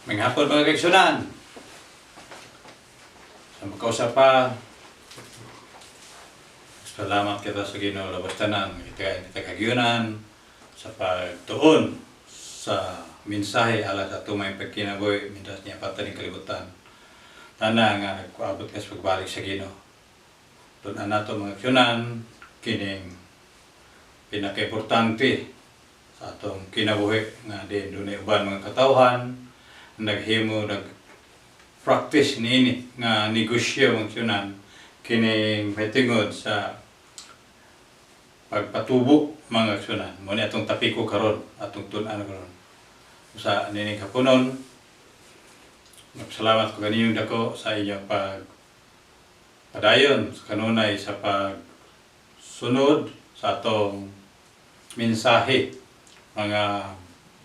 May hapon mga kaigsunan. Sa makausap pa, salamat kita sa Ginoo labas tanan, kita kagyunan sa pagtuon sa mensahe ala sa tumay pagkinabuhi mitas niya pataning kalibutan. Tana nga nagpaabot ka sa pagbalik sa Ginoo. Tunan nato mga kaigsunan kining pinaka-importante sa atong kinabuhi nga din dunay uban mga katawhan naghimo practice niini nga negosyo mga kaigsunan kining mahitungod sa pagpatubo mga kaigsunan. Mo ni atong tapiko karon, atong tun-an karon. Sa nining kapunon, salamat ko kaniyong dako sa inyong padayon sa kanunay sa pagsunod sa atong mensahe. Mga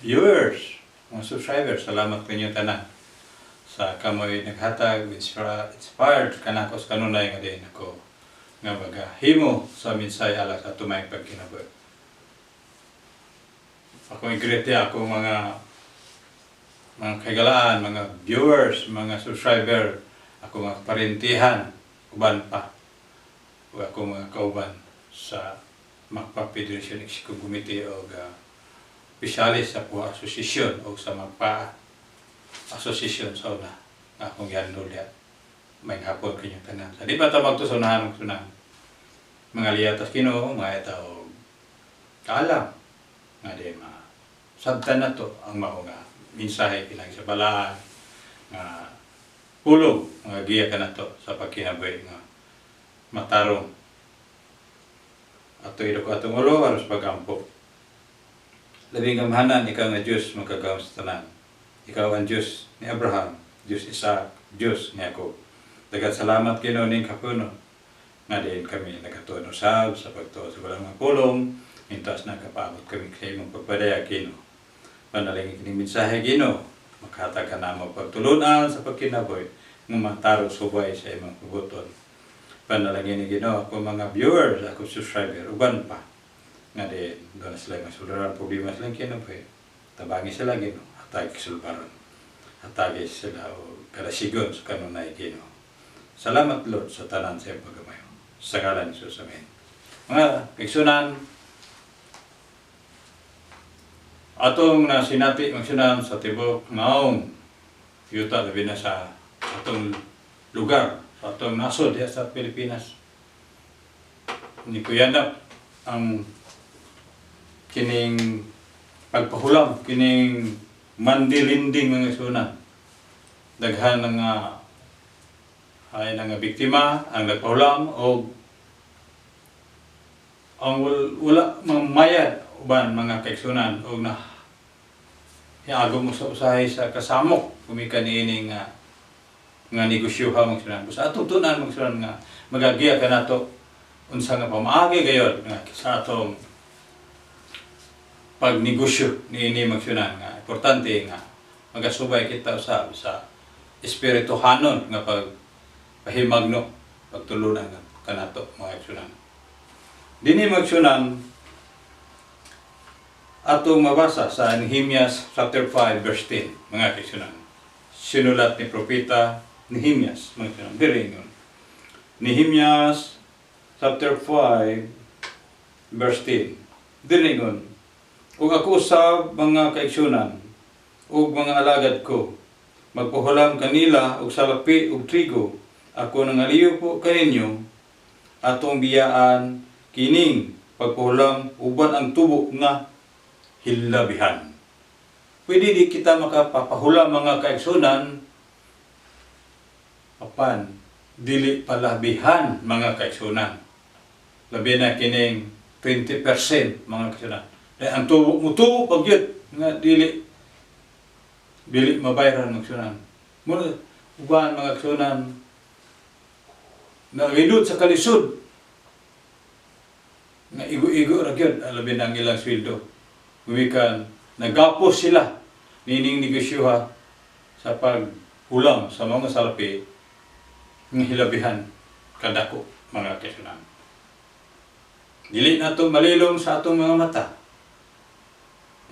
viewers, mga subscribers, salamat kaniyong tanan sa kamoy naghatag, inspired kanako sa kanunay nga din ako nga magahimo sa mensahe ala sa tumay pagkinabuhi. Ako i-greet ako mga kaigalaan, mga viewers, mga subscriber, ako mga parintihan, uban pa, o ako mga kauban sa MACPA Federation Executive Committee o Pisyalis sa po asosisyon o sa MACPA asosisyon sa una nga akong gihandulya. May hapon kanyang tanan. Sa di pa ito magtusunahan ng sunan. Mga liyatas Ginoo, mga itaw kaalam nga di sabtan na to ang mao nga mensahe pinag sa balaan nga pulong nga giya ka na to sa pagkinabuhi nga matarong ato ilo ko atong ulo aros pagampo. Labing kamahanan ikaw nga Diyos magkagawang sa tanan. Ikaw ang Diyos ni Abraham, Diyos Isaac, Diyos ni Jacob. Daghang salamat Ginoo ning kapuno nga din kami nagatuon usab sa pagtuo sa walang mga pulong mintas nakapaabot kami sa imong pagpadayag Ginoo. Panalangin kining mensahe Ginoo makatag ka namo pagtulunan sa pagkinabuhi nga mataro subay sa imong kabuton. Panalangin ni Ginoo ako mga viewers, ako subscriber uban pa nga din doon sila masuluran problema sila kinabuhi. Tabangi sila Ginoo hatag sulbaron. Hatagi sila o kalasigon sa kanunay Ginoo. Salamat Lord sa tanan sa iyong pagamayo. Sa ngalan ni Jesus, amen. Mga kaigsunan, atong nasinati magsunan sa tibok ngaong yuta labi na sa atong lugar, sa atong nasod sa Pilipinas. Ni kuyanap ang kining pagpahulam, kining mandilinding mga kaigsunan. Daghan nga ay nga biktima ang nagpahulam o ang wala mamayad uban mga kaigsunan o na hiago mo sa usahay sa kasamok kumika niini nga negosyo ha mga kaigsunan. Sa atong tunan mga kaigsunan nga magagiya ka nato unsa nga pamaagi gayud nga sa atong pagnegosyo niini mga kaigsunan nga importante nga magasubay kita usab sa espirituhanon nga pahimagno pagtulunan kanato mga kaigsunan. Dinhi mga kaigsunan atong mabasa sa Nehemias chapter 5 verse 10 mga kaigsunan. Sinulat ni propeta Nehemias mga kaigsunan. Diri ingon. Nehemias chapter 5 verse 10. Diri ingon. Ug ako sa mga kaigsunan ug mga alagad ko magpahulam kanila og salapi ug trigo. Ako nangaliyo po kaninyo atong biyaan kining pagpahulam uban ang tubo nga hilabihan. Pwede di kita makapapahulam mga kaigsunan apan dili palabihan mga kaigsunan. Labi na kining 20% mga kaigsunan. Dahil ang tubo mo tubo pagyud nga dili mabayaran mga kaigsunan. Muna uban mga kaigsunan nagilud sa kalisod nga igo-igo ra gyud alabi ang ilang sweldo. Gumikan nagapos sila nining negosyoha sa paghulam sa mga salapi ng hilabihan kadako mga kaigsunan. Dili nato malilom sa atong mga mata.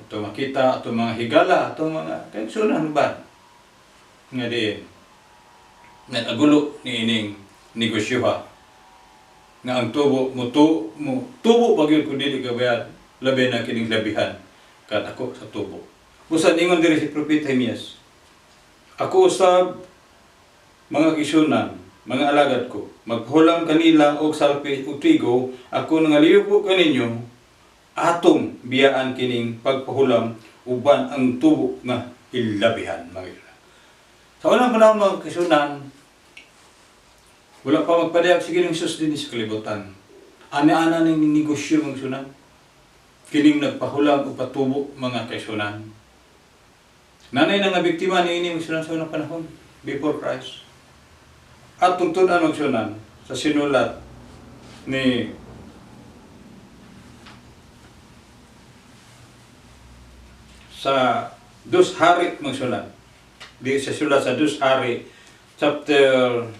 Ito makita atong mga higala, atong mga kaigsunan ba nga diin nagagulo ni ining negosyo ha nga ang tubo mo tubo pagyud kun dili ka bayad labi na kining labihan kad ako sa tubo. Usa ingon diri si Prophet Jeremias, ako usab mga kisunan, mga alagad ko, maghulam kanila og salpi o trigo, ako nangaliyo ko kaninyo atong biyaan kining pagpahulam uban ang tubo nga ilabihan mga kisunan. Sa unang panahon mga kisunan, wala pa magpadayag si Ginoong Hesus din sa kalibutan. Ana-ana ning negosyo mga kisunan. Kining nagpahulam o patubo mga kaisunan. Nanay na nga biktima ni ini mga kisunan sa unang panahon before Christ. At tungtunan mga kisunan sa sinulat ni sa Dus Hari mga kisunan. Di sa sulat sa Dus Hari chapter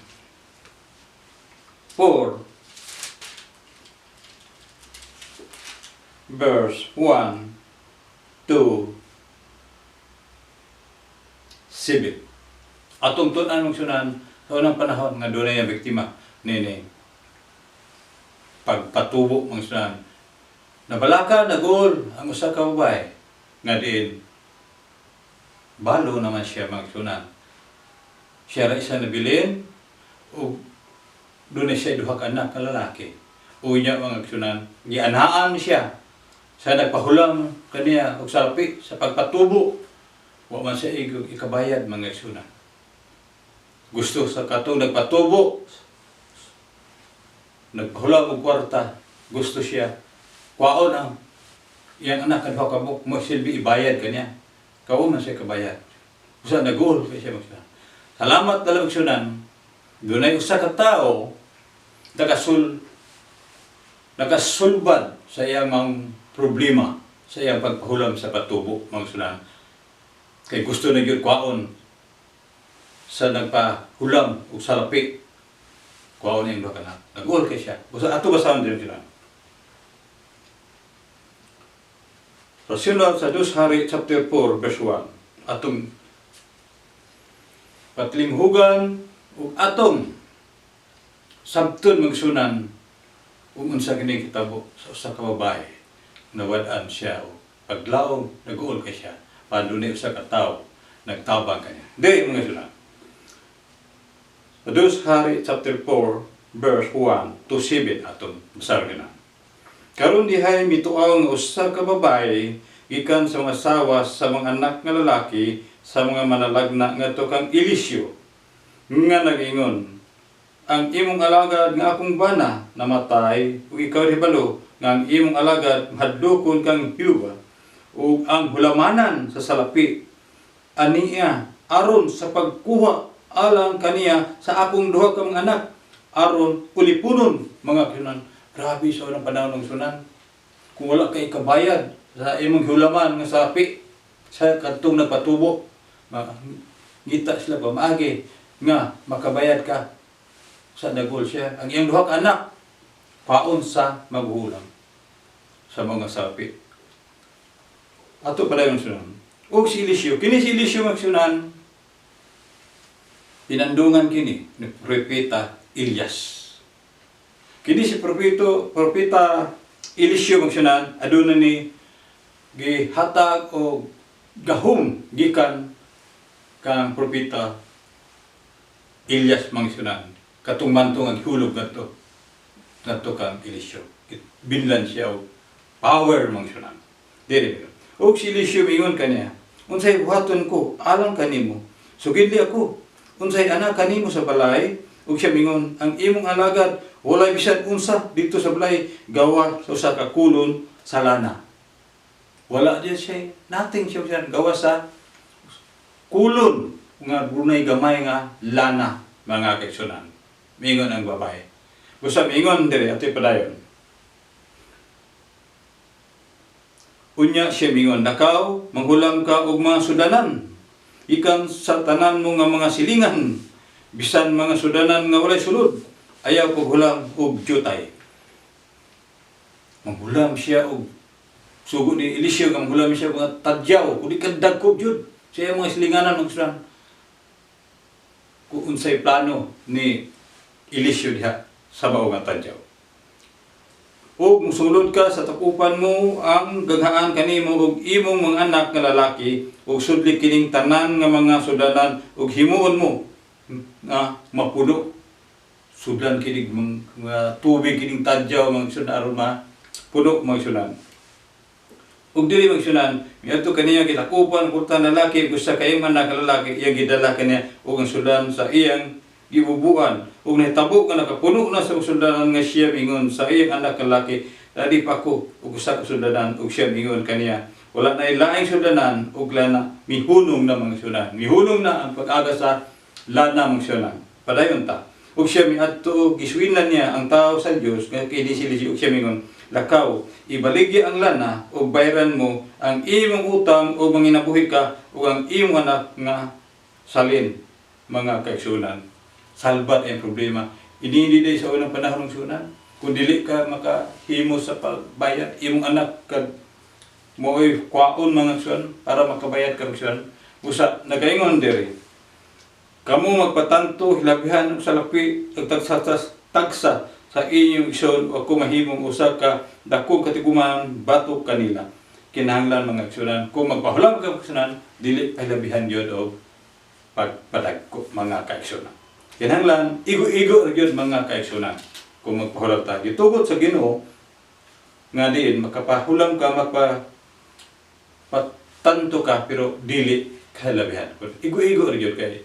4 verse 1 to 7. Atong tunan mong sunan sa unang panahon nga dunay ang biktima nini pagpatubo mong sunan. Nabalaka nagol ang usa ka babae nga diin balo naman siya mga sunan. Siya ra isa nabilin o dunay siya duha ka anak ka lalaki. Unya mga sunan, gianhaan siya sa nagpahulam kaniya og salpi sa pagpatubo. Wa man siya ikabayad mga sunan. Gusto sa katong nagpatubo, nagpahulam og kwarta, gusto siya kwaon ang iyang anak kadto ka mo silbi ibayad kaniya. Kao man siya kabayad. Usa nagul kay siya mga. Salamat dalang sunan. Dunay usa ka tawo nakasulbad sa iyang problema sa iyang pagpahulam sa patubo mga sunan. Kay gusto na gyud kwaon sa nagpahulam og salapi. Kwaon ning duha ka na. Nagul kay siya. Busa ato basahon din sila. Sinulat sa Dus Hari chapter 4 verse 1. Atong patlimhugan ug atong sabton magsunan ug unsa kini kitabo sa usa ka babae nawad-an siya o paglaom nag-uol kay siya padunay usa ka tawo nagtabang kaniya. Di mga sunan. Dus Hari chapter 4 verse 1 to 7 atong basahin na. Karon dihay mituaw nga usa ka babae gikan sa mga asawa sa mga anak nga lalaki sa mga manalagna ngadto kang Eliseo nga nagingon, ang imong alagad nga akong bana namatay ug ikaw hibalo nga ang imong alagad hadlokon kang Hiuba ug ang hulamanan sa salapi aniya aron sa pagkuha alang kaniya sa akong duha ka mga anak aron ulipunon mga kinunan. Grabe sa unang panahon ng sunan. Kung wala kay kabayad sa imong hulaman nga sapi sa kadtong nagpatubo, ngita sila ba maagi nga makabayad ka sa dagol siya. Ang iyang duha ka anak paon sa maghulam sa mga sapi. Ato pala yung sunan. O si Eliseo, kini si Eliseo magsunan pinandungan kini ni propeta Elias. Kini si propeta Eliseo magsunan aduna ni gihatag o gahom gikan kang propeta Elias magsunan katong mantong ang hulog ngadto kang Eliseo. Binlan siya og power magsunan. Dili. Og si Eliseo ingon kaniya, unsay buhaton ko alang kanimo? Sugidli ako. Unsay anak kanimo sa balay? Ug siya mingon, ang imong alagad walay bisan unsa dito sa balay gawa sa usa ka kulon sa lana. Wala diya siya, nothing siya gawa sa kulon nga bunay gamay nga lana mga kaigsunan. Mingon ang babae. Gusto mingon dire ato padayon. Unya siya mingon, nakaw manghulam ka og mga sudanan ikan sa tanan mo nga mga silingan bisan mga sudanan nga walay sulod ayaw ko hulam og jutay. Manghulam siya og sugo ni Eliseo nga manghulam siya mga tadyaw kundi kadagko jud siya mga silinganan ng sudan. kung unsay plano ni Eliseo diha sa mao nga tadyaw. O musulod ka sa takupan mo ang gaghaan kanimo ug imong mga anak nga lalaki ug sudli kining tanan nga mga sudanan ug himuon mo nga mapuno sudan kining mga tubig kining tadyaw mga sudan aron puno mga sudan. Ug dili magsunan, miadto kaniya kitakupan kurta lalaki usa kay anak lalaki iya gidala kaniya ug ang sudan sa iyang gibubuan ug nahitabo nga nakapuno na sa sudanan nga siya mingon sa iyang anak lalaki dali pa ko ug usa ka sudanan ug siya mingon kaniya wala na ilaing sudanan ug lana mihunong na mga sudan. Mihunong na ang pag-aga sa lana mga sudan. Padayon ta. Ug siya miadto giswinan niya ang tao sa Dios nga kay disilisi ug siya mingon lakaw, ibaligya ang lana o bayran mo ang imong utang o manginabuhi ka o ang imong anak nga salin mga kaigsunan. Salbat ang problema. Inindi sa unang panahon ng sunan. Kung dili ka makahimo sa pagbayad, imong anak kad mo'y kwaon mga sunan para makabayad ka ng sunan. Usa, nagaingon diri. Kamu magpatanto, hilabihan sa lapi, tagsa sa inyong ison o kung mahimong usa ka dakong katiguman batok kanila. Kinahanglan mga igsunan. Kung magpahulam ka igsunan, dili pahilabihan yun o pagpadagko mga kaigsunan. Kinahanglan, igo-igo yun mga kaigsunan. Kung magpahulam ta. Gitugot sa Ginoo nga diin, makapahulam ka, patanto ka, pero dili kahilabihan. Igo-igo yun kay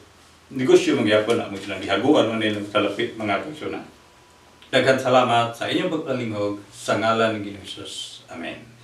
negosyo magyapon na mga gihaguan man nilang salapit mga kaigsunan. Daghang salamat sa inyong pagpalingkod sa ngalan ng Ginoong Hesus. Amen.